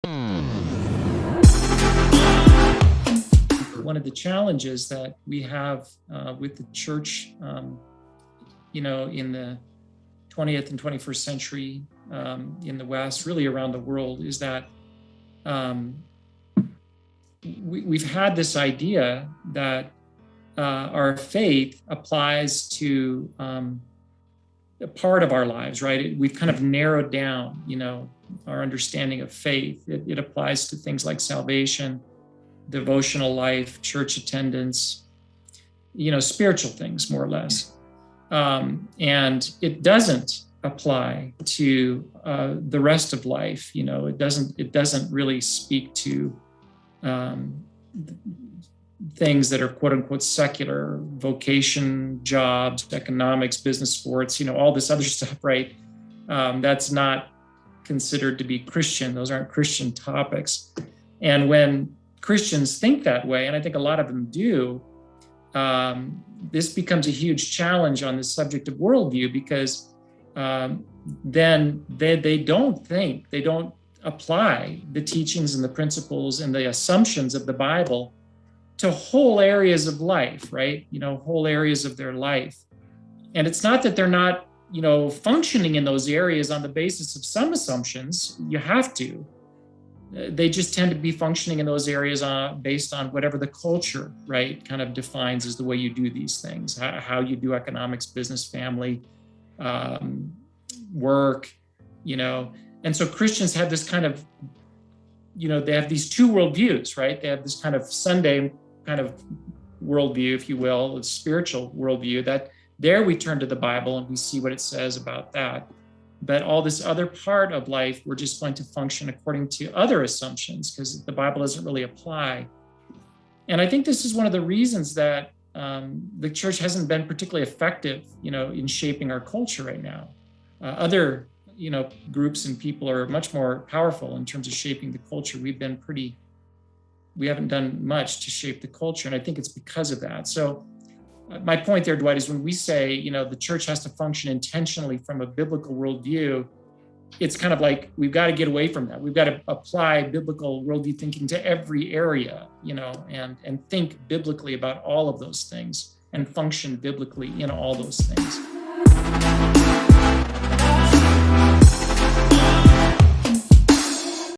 One of the challenges that we have with the church, in the 20th and 21st century in the West, really around the world, is that we've had this idea that our faith applies to a part of our lives, right? We've kind of narrowed down, our understanding of faith. It applies to things like salvation, devotional life, church attendance, spiritual things, more or less. And it doesn't apply to the rest of life. It doesn't really speak to things that are quote unquote secular: vocation, jobs, economics, business, sports, all this other stuff, right? That's not considered to be Christian. Those aren't Christian topics. And when Christians think that way, and I think a lot of them do, this becomes a huge challenge on the subject of worldview, because then they don't apply the teachings and the principles and the assumptions of the Bible to whole areas of life, right? Whole areas of their life. And it's not that they're not, functioning in those areas on the basis of some assumptions. You have to. They just tend to be functioning in those areas based on whatever the culture, right, kind of defines as the way you do these things, how you do economics, business, family, work, And so Christians have this kind of, they have these two worldviews, right? They have this kind of Sunday kind of worldview, if you will, a spiritual worldview, that there we turn to the Bible and we see what it says about that. But all this other part of life, we're just going to function according to other assumptions, because the Bible doesn't really apply. And I think this is one of the reasons that the church hasn't been particularly effective, in shaping our culture right now. Other, groups and people are much more powerful in terms of shaping the culture. We haven't done much to shape the culture, and I think it's because of that. So my point there, Dwight, is when we say, the church has to function intentionally from a biblical worldview, it's kind of like we've got to get away from that. We've got to apply biblical worldview thinking to every area, and think biblically about all of those things and function biblically in all those things.